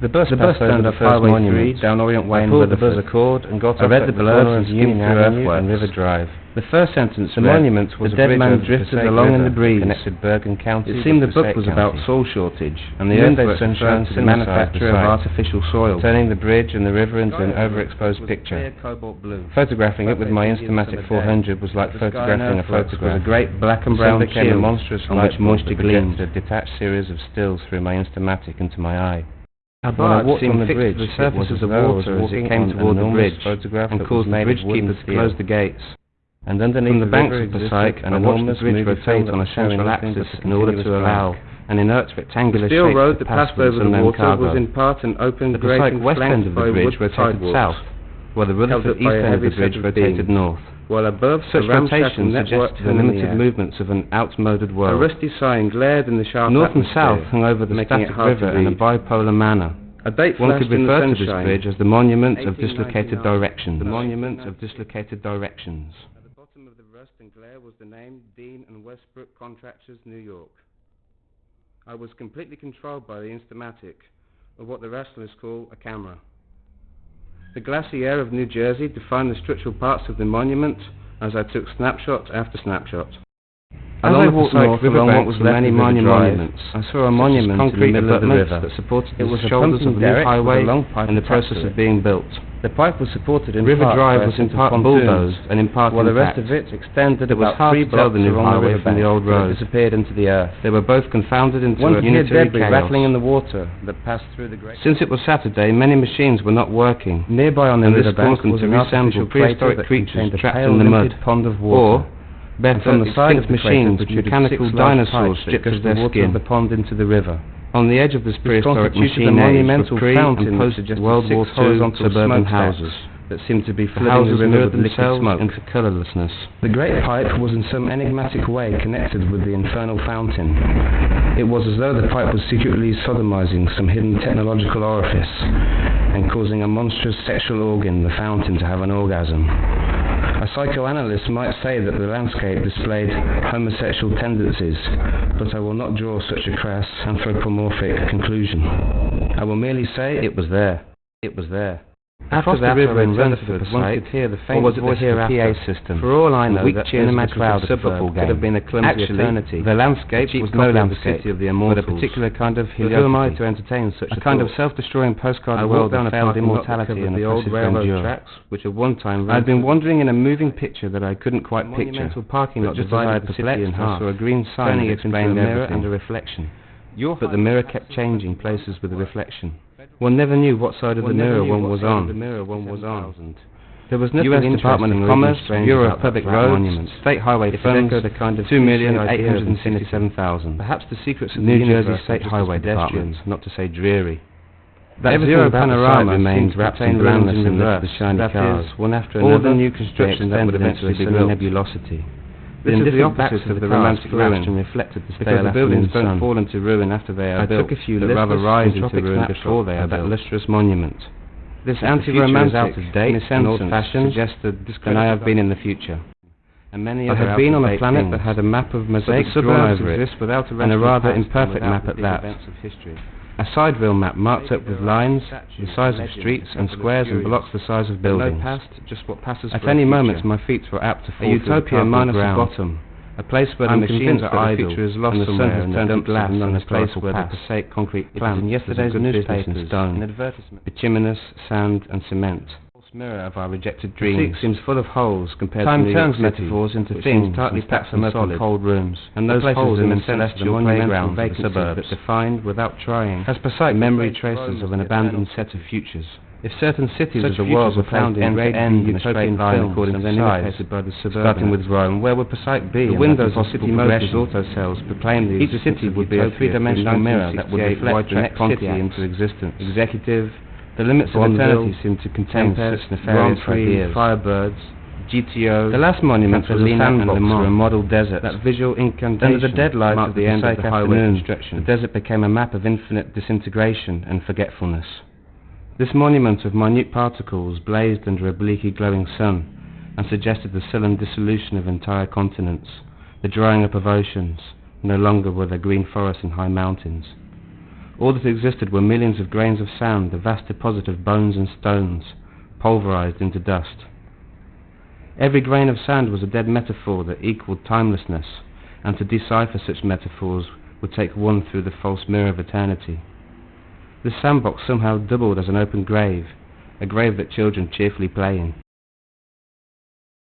The bus turned up Highway 3 down Orient Way in pulled the Rutherford. buzzer cord and got I off read at the the blurbs corner and of skimmed Union through Avenue Earthworks and River Drive. The first sentence The read, monument was the a dead bridge man over the drifted Passaic along in River the breeze. connected Bergen County It seemed the with book Passaic was about County. soil shortage, and the Noonday Earthworks sunshine referred to the synthesized manufacture the of sight, artificial soil, turning the bridge and the river into an overexposed picture. cobalt blue. Photographing it with my Instamatic 400 was like photographing a photograph. With a great black and The brown sun became a shield monstrous on light which bulb moisture that gleamed. projected a detached series of stills through my Instamatic into my eye. Our When I barge walked seemed on the fixed bridge, to the surface of the water as it came toward the bridge, and caused the bridge keepers to close the gates. And underneath From the banks river of existed Passaic, an I watched the enormous bridge movie rotate film on a that showing central nothing axis but a in order to continuous allow drag. an inert rectangular The steel shape road to that pass passed for over its the unknown water cargo. was in part an open The grate Passaic west end of the bridge rotated south, while the Rutherford held up by east a end of the heavy bridge set of rotated beams. north. While above, Such the ramshackle rotation network suggested the hung in limited air. movements of an outmoded A world. rusty sign glared in the sharp North and atmosphere, south hung over the making it static hard to river in a read. bipolar manner. A date One flashed could in the refer to this sunshine. bridge as the Monument of Dislocated 1899. Directions. The Monument of Dislocated Directions. At the bottom of the rust and glare was the name Dean and Westbrook Contractors, New York. I was completely controlled by the Instamatic, or what the wrestlers call a camera. The glassy air of New Jersey defined the structural parts of the monument as I took snapshot after snapshot. As I walked north along what was left many of minor River Drive, monuments, I saw a monument in the middle of the river that supported the shoulders of a new highway in the process of being built. The pipe was supported in River part Drive by a was in set of part pontoons, bulldozed and in part while the rest intact. of it extended It was about hard 3 to tell blocks the new along the highway river from the old bank, road. it disappeared into the earth. They were both confounded into One a could hear unitary debris chaos. rattling in the water that passed through the great... Since it was Saturday, many machines were not working. Nearby on the and this riverbank caused them was to an resemble artificial crater prehistoric that creatures contained a trapped pale in the mud. limpid pond of Or, water. better, From the side of extinct the machines, crater protruded mechanical 6 large dinosaurs pipes that stripped of gushed their the water skin. of the pond into the river. On the edge of this prehistoric constituted machine a age monumental were pre- fountain and that post suggested World 6 War II horizontal suburban smokestacks houses. that seemed to be The flooding houses the river mirrored with liquid themselves smoke. into colourlessness. The great pipe was in some enigmatic way connected with the infernal fountain. It was as though the pipe was secretly sodomizing some hidden technological orifice and causing a monstrous sexual organ, the fountain, to have an orgasm. A psychoanalyst might say that the landscape displayed homosexual tendencies, but I will not draw such a crass anthropomorphic conclusion. I will merely say it was there. It was there. After Across the river in Rutherford, Rutherford, one could hear the faint was it voice the of the hereafter? PA system. For all I know, weak that cheers cinematic cloud crowd football could game. have been a clumsy Actually, eternity. the landscape A cheap was copy no of the landscape, city of the but a immortals. particular kind of But who am I heliography. to entertain such A kind of thought? self-destroying postcard I world walked down of a failed parking lot that immortality covered and the old oppressive railroad grandeur. tracks, which at one time I had been ran wandering in a moving picture that I couldn't quite a picture. monumental parking lot But just as I divided had the city perplexed, in I half, saw a green sign turning that it into a explained mirror everything. and a reflection. But the mirror kept changing places with the reflection. One never knew what side of the mirror one was on. There was nothing US interesting Department of or even Commerce, strange Bureau about of Public that Roads, monument. State Highway It Funds, echoed a kind of 2,867,000. Perhaps the secrets of New the Jersey universe State are just Highway as pedestrian, Department. not to say dreary. That Everything zero about the panorama site remains seemed to wrapped contain in blandness rooms in and reverse, the shiny that cars. is, one after All another, the new construction that that would would eventually eventually be be built. nebulosity. The indifferent backs of the romantic ruin, ruin reflected the because stale the buildings afternoon don't sun. fall into ruin after they are I built, took a few but rather listless rise into entropic ruin snapshots before they are of that built. lustrous monument. This If the future is anti-romantic, out of date and innocent old-fashioned, suggested then I have been in the future. and many I other had been on a out-of-date planet things. that had a map of But the mosaics drawn suburbs over it, exist without a and a rental rather past and imperfect without map the at big that. events of history. A side rail map marked up with lines the size of streets and squares and blocks the size of buildings. No past, just what passes At for a any future. moment my feet were apt to A fall through the utopia cardboard minus a ground. bottom. A place where the I'm machines convinced are that the idle future is lost and the sun somewhere has in the turned to dumps of glass an and replaced historical where the past. Passaic concrete It was plant in yesterday's was a good business in newspapers, stone, an advertisement. bituminous, sand and cement. False mirror of our rejected dreams. seems full of holes compared Time to New turns York City, metaphors into which things seems tightly and stacks packed them and up in solid. cold rooms, and those Replaces holes them in in the celestial celestial playgrounds playgrounds of of the vacancies suburbs. that defined, without trying, Has Passaic memory replaced traces Rome of as an the abandoned eternal set of futures. If certain cities Such of the world were futures are found placed end to end end in in a a straight straight line line according and to then size, imitated by the suburban, starting with Rome, where would Passaic be? the and windows that of City impossible Motors progression? auto cells proclaimed the Each existence city of would be a utopia three-dimensional through mirror that would 1968 reflect the wide-track next city Pontiacs. into existence. Executive, the limits of Bonneville, eternity seem to contain Tempest, such nefarious Grand Prix, ideas. Firebirds, GTO, The last monument was a Catalina and sandbox Le Mans. or a model desert. That visual incantation Under the dead light marked of the the end of Passaic the highway afternoon, construction. the desert became a map of infinite disintegration and forgetfulness. This monument of minute particles blazed under a bleaky glowing sun and suggested the sullen dissolution of entire continents, the drying up of oceans. No longer were there green forests and high mountains. All that existed were millions of grains of sand, a vast deposit of bones and stones, pulverized into dust. Every grain of sand was a dead metaphor that equaled timelessness, and to decipher such metaphors would take one through the false mirror of eternity. This sandbox somehow doubled as an open grave, a grave that children cheerfully play in.